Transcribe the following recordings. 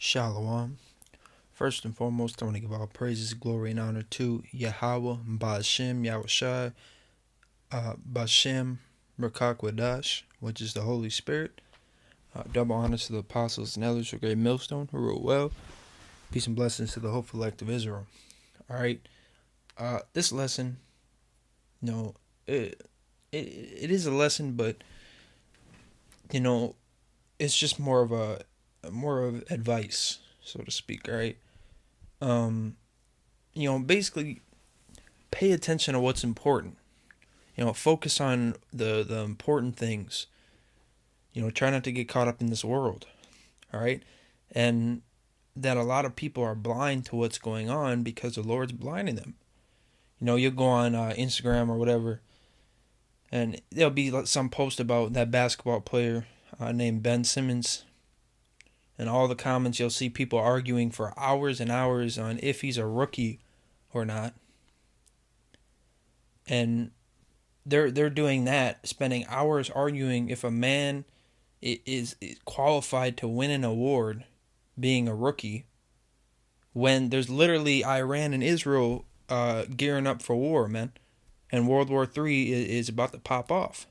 Shalom. First and foremost, I want to give all praises, glory, and honor to Yahweh, Ba'ashem, Yahushai, Ba'ashem, Merkakwadash, which is the Holy Spirit. Double honors to the apostles and elders of Great Millstone who rule well. Peace and blessings to the hopeful elect of Israel. All right. This lesson, it is a lesson, but it's just more of advice, so to speak. All right. Basically, pay attention to what's important. Focus on the important things. Try not to get caught up in this world. All right. And that a lot of people are blind to what's going on because the Lord's blinding them. You'll go on Instagram or whatever, and there'll be some post about that basketball player named Ben Simmons. And all the comments, you'll see people arguing for hours and hours on if he's a rookie or not. And they're doing that, spending hours arguing if a man is qualified to win an award being a rookie, when there's literally Iran and Israel gearing up for war, man. And World War III is about to pop off.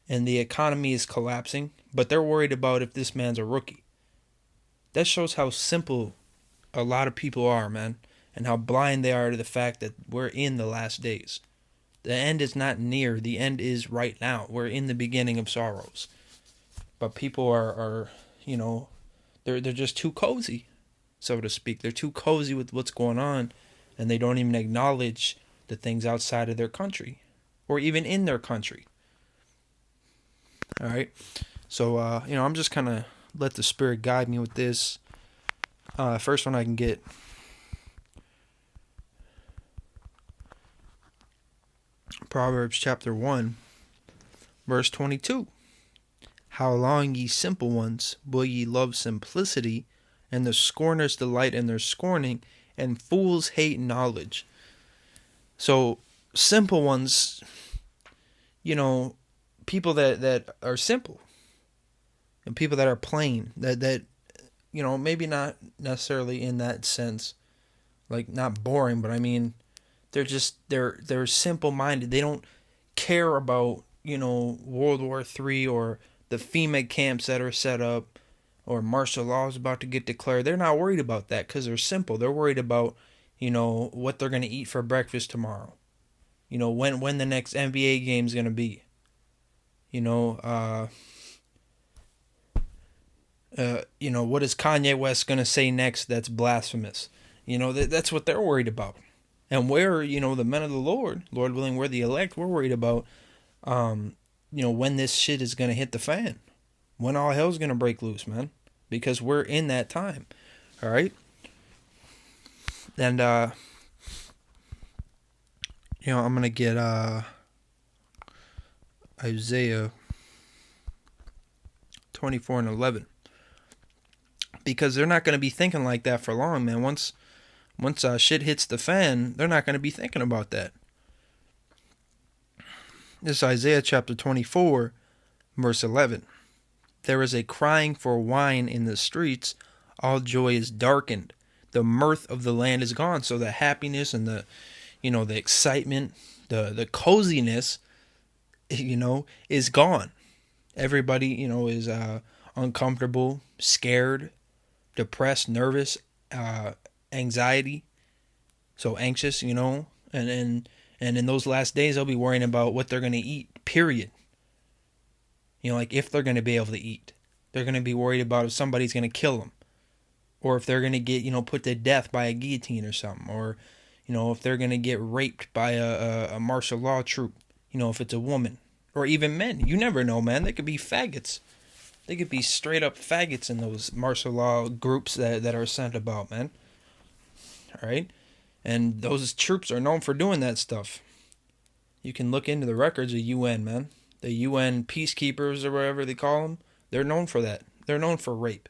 And the economy is collapsing, but they're worried about if this man's a rookie. That shows how simple a lot of people are, man, and how blind they are to the fact that we're in the last days. The end is not near. The end is right now. We're in the beginning of sorrows. But people are they're just too cozy, so to speak. They're too cozy with what's going on, and they don't even acknowledge the things outside of their country or even in their country. All right. So, I'm just kind of let the Spirit guide me with this. First one I can get. Proverbs chapter 1, verse 22. How long, ye simple ones, will ye love simplicity, and the scorners delight in their scorning, and fools hate knowledge. So, simple ones, people that are simple, and people that are plain, that maybe not necessarily in that sense, like not boring, but I mean, they're simple-minded. They don't care about, World War III or the FEMA camps that are set up or martial law is about to get declared. They're not worried about that because they're simple. They're worried about, what they're going to eat for breakfast tomorrow. When the next NBA game's going to be. What is Kanye West going to say next that's blasphemous? That's what they're worried about. And we're, the men of the Lord willing, we're the elect, we're worried about, when this shit is going to hit the fan. When all hell's going to break loose, man. Because we're in that time. All right? And, I'm going to get Isaiah 24 and 11. Because they're not going to be thinking like that for long, man. Once shit hits the fan, they're not going to be thinking about that. This is Isaiah chapter 24, verse 11. There is a crying for wine in the streets. All joy is darkened. The mirth of the land is gone. So the happiness and the excitement, the coziness, is gone. Everybody, is uncomfortable, scared, depressed, nervous, anxiety, so anxious, and in those last days they'll be worrying about what they're going to eat, period. Like if they're going to be able to eat. They're going to be worried about if somebody's going to kill them, or if they're going to get put to death by a guillotine or something, or if they're going to get raped by a martial law troop, if it's a woman, or even men. You never know, man. They could be faggots. They could be straight up faggots in those martial law groups that are sent about, man. All right? And those troops are known for doing that stuff. You can look into the records of UN, man. The UN peacekeepers or whatever they call them, they're known for that. They're known for rape.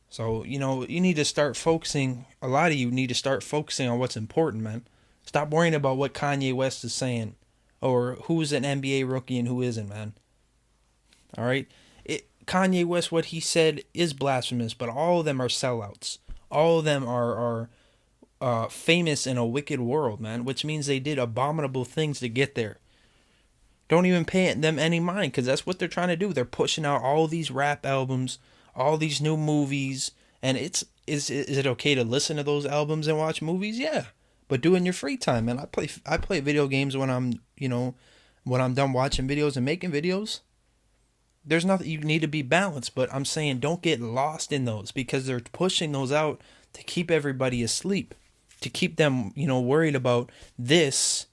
So, you need to start focusing, a lot of you need to start focusing on what's important, man. Stop worrying about what Kanye West is saying or who's an NBA rookie and who isn't, man. All right? Kanye West, what he said is blasphemous, but all of them are sellouts. All of them are famous in a wicked world, man, which means they did abominable things to get there. Don't even pay them any mind, because that's what they're trying to do. They're pushing out all these rap albums, all these new movies, and is it okay to listen to those albums and watch movies? Yeah, but do it in your free time, man. I play video games when I'm done watching videos and making videos. There's nothing, you need to be balanced, but I'm saying don't get lost in those, because they're pushing those out to keep everybody asleep, to keep them worried about this,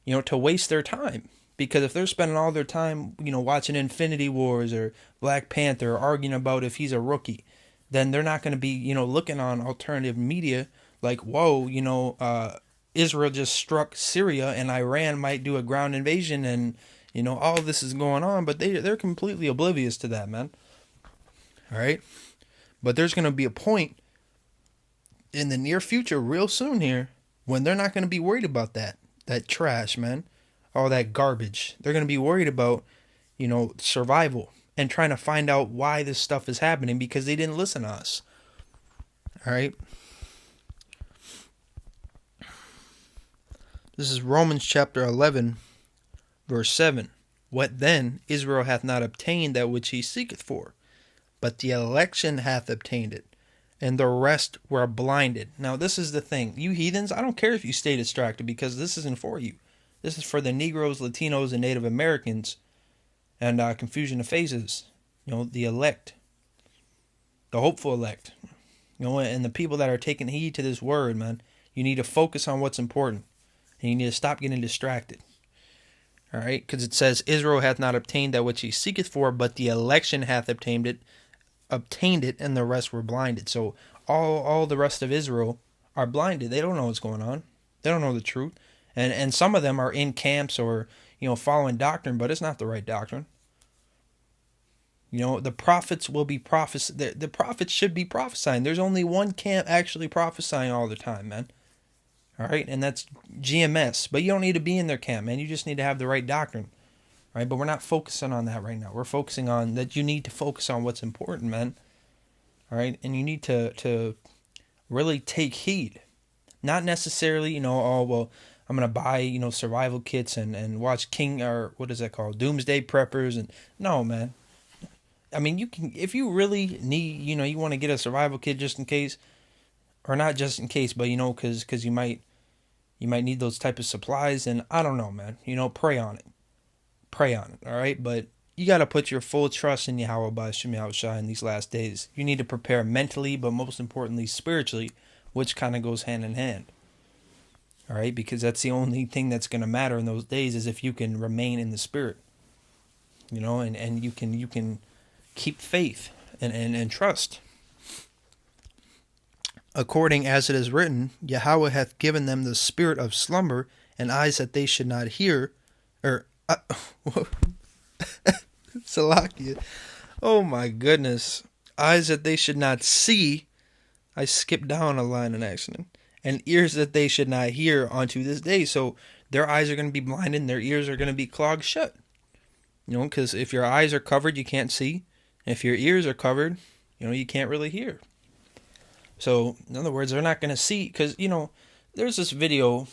to waste their time. Because if they're spending all their time, watching Infinity Wars or Black Panther, or arguing about if he's a rookie, then they're not going to be, looking on alternative media like, whoa, Israel just struck Syria and Iran might do a ground invasion, and all of this is going on, but they're completely oblivious to that, man. All right, but there's going to be a point in the near future, real soon here, when they're not going to be worried about that trash, man, all that garbage. They're going to be worried about, survival and trying to find out why this stuff is happening, because they didn't listen to us. All right. This is Romans chapter 11, verse 7. What then? Israel hath not obtained that which he seeketh for, but the election hath obtained it, and the rest were blinded. Now, this is the thing. You heathens, I don't care if you stay distracted, because this isn't for you. This is for the Negroes, Latinos, and Native Americans, and confusion of phases. The elect, the hopeful elect. And the people that are taking heed to this word, man. You need to focus on what's important, and you need to stop getting distracted. All right, because it says Israel hath not obtained that which he seeketh for, but the election hath obtained it, and the rest were blinded. So all the rest of Israel are blinded. They don't know what's going on. They don't know the truth, and some of them are in camps or following doctrine, but it's not the right doctrine. The prophets will be prophets. The prophets should be prophesying. There's only one camp actually prophesying all the time, man. All right, and that's GMS. But you don't need to be in their camp, man. You just need to have the right doctrine. All right, but we're not focusing on that right now. We're focusing on that you need to focus on what's important, man. All right, and you need to really take heed. Not necessarily, oh, well, I'm going to buy, survival kits and watch or what is that called? Doomsday Preppers. And no, man. I mean, you can, if you really need, you want to get a survival kit just in case, or not just in case, but, because you might need those type of supplies. And I don't know, man, pray on it. Pray on it. All right. But you got to put your full trust in Yahweh by Shemi Shai in these last days. You need to prepare mentally, but most importantly, spiritually, which kind of goes hand in hand. All right. Because that's the only thing that's going to matter in those days, is if you can remain in the spirit, and you can keep faith and trust. According as it is written, Yahweh hath given them the spirit of slumber, and eyes that they should not hear, or Salakia. Oh my goodness. Eyes that they should not see. I skipped down a line in accident. And ears that they should not hear unto this day. So their eyes are going to be blinded and their ears are going to be clogged shut. Because if your eyes are covered, you can't see. If your ears are covered, you can't really hear. So, in other words, they're not going to see, because, there's this video,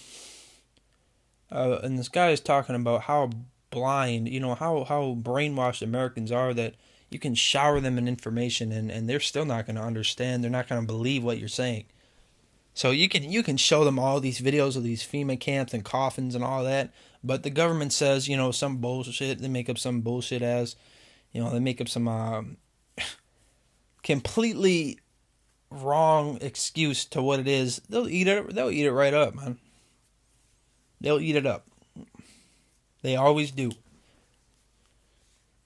and this guy is talking about how blind, how brainwashed Americans are, that you can shower them in information and they're still not going to understand. They're not going to believe what you're saying. So you can show them all these videos of these FEMA camps and coffins and all that, but the government says, some bullshit. They make up some bullshit as, they make up some completely wrong excuse to what it is. They'll eat it right up, man. They'll eat it up. They always do.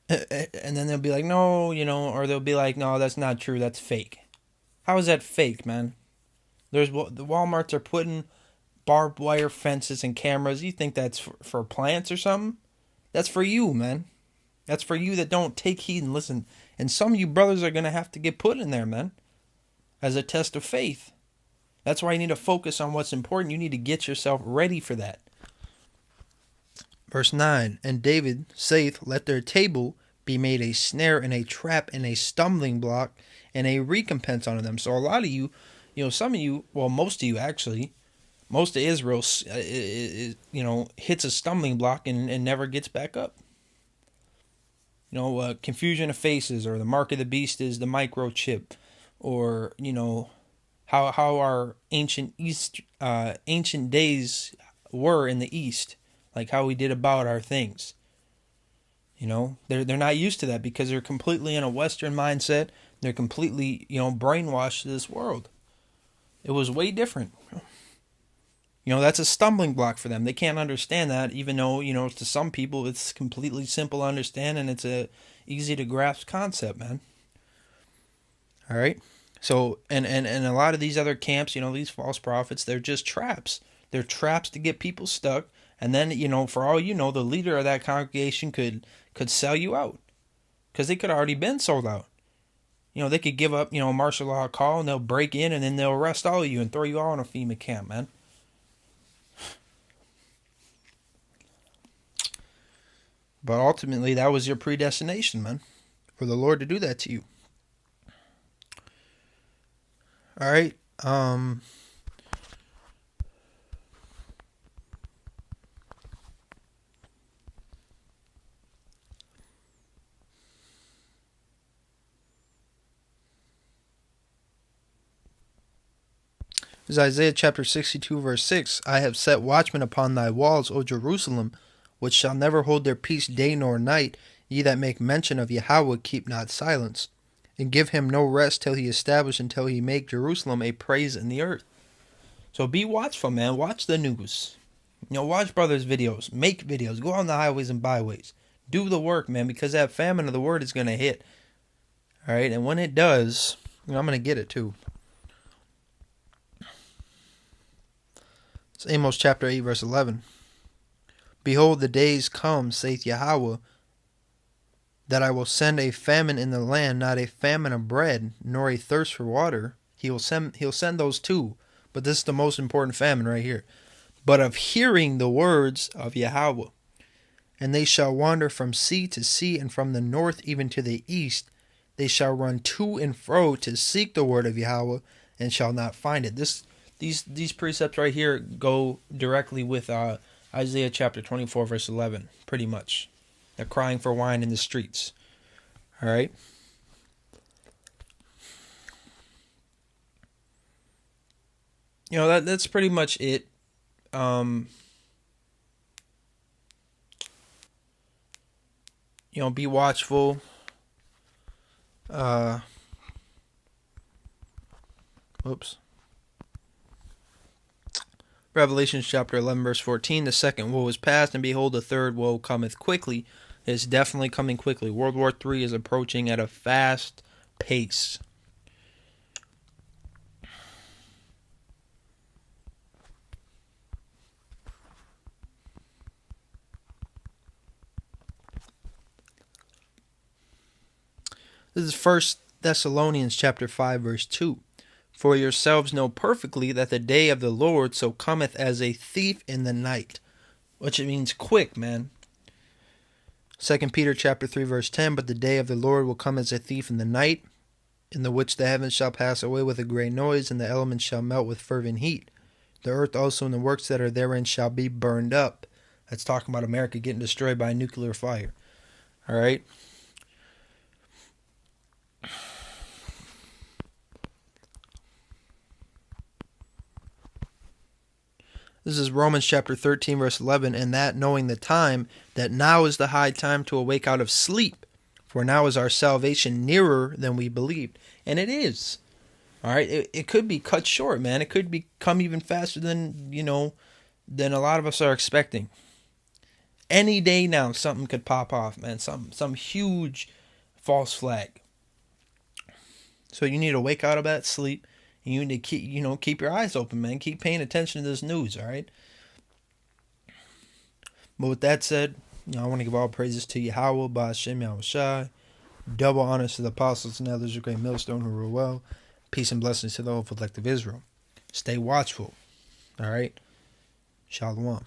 And then they'll be like, no, or they'll be like, no, that's not true, that's fake. How is that fake, man? The Walmarts are putting barbed wire fences and cameras. You think that's for plants or something? That's for you, man. That's for you that don't take heed and listen. And some of you brothers are going to have to get put in there, man, as a test of faith. That's why you need to focus on what's important. You need to get yourself ready for that. Verse 9, and David saith, let their table be made a snare and a trap and a stumbling block and a recompense unto them. So a lot of you, some of you, well, most of you actually, most of Israel, hits a stumbling block and never gets back up. Confusion of faces, or the mark of the beast is the microchip, or how our ancient days were in the East, like how we did about our things. They're not used to that because they're completely in a Western mindset. They're completely brainwashed to this world. It was way different. That's a stumbling block for them. They can't understand that, even though to some people it's completely simple to understand and it's a easy to grasp concept, man. All right. So and a lot of these other camps, these false prophets, they're just traps. They're traps to get people stuck. And then, for all the leader of that congregation could sell you out, because they could already been sold out. They could give up, martial law call, and they'll break in, and then they'll arrest all of you and throw you all in a FEMA camp, man. But ultimately, that was your predestination, man, for the Lord to do that to you. All right. This is Isaiah chapter 62, verse 6. I have set watchmen upon thy walls, O Jerusalem, which shall never hold their peace day nor night. Ye that make mention of Yahweh, keep not silence, and give him no rest till he establish, until he make Jerusalem a praise in the earth. So be watchful, man. Watch the news. Watch brothers' videos. Make videos. Go on the highways and byways. Do the work, man, because that famine of the word is going to hit. All right, and when it does, I'm going to get it too. It's Amos chapter 8, verse 11. Behold, the days come, saith Yahweh, that I will send a famine in the land, not a famine of bread, nor a thirst for water. He'll send those too, but this is the most important famine right here. But of hearing the words of Yahweh. And they shall wander from sea to sea, and from the north even to the east. They shall run to and fro to seek the word of Yahweh, and shall not find it. These precepts right here go directly with Isaiah chapter 24, verse 11, pretty much. They're crying for wine in the streets. All right? That's pretty much it. Be watchful. Whoops. Revelation chapter 11, verse 14, the second woe is past, and behold, the third woe cometh quickly. It's definitely coming quickly. World War III is approaching at a fast pace. This is 1 Thessalonians chapter 5, verse 2. For yourselves know perfectly that the day of the Lord so cometh as a thief in the night. Which it means quick, man. 2 Peter chapter 3, verse 10. But the day of the Lord will come as a thief in the night, in the which the heavens shall pass away with a great noise, and the elements shall melt with fervent heat. The earth also and the works that are therein shall be burned up. That's talking about America getting destroyed by a nuclear fire. All right? This is Romans chapter 13, verse 11. And that knowing the time, that now is the high time to awake out of sleep. For now is our salvation nearer than we believed. And it is. All right? It could be cut short, man. It could become even faster than, than a lot of us are expecting. Any day now, something could pop off, man. Some huge false flag. So you need to wake out of that sleep. And you need to keep your eyes open, man. Keep paying attention to this news, all right? But with that said, I want to give all praises to Yahweh, Ba'ashem Yahushai. Double honors to the apostles and elders of Great Millstone who rule well. Peace and blessings to the whole collective Israel. Stay watchful, all right? Shalom.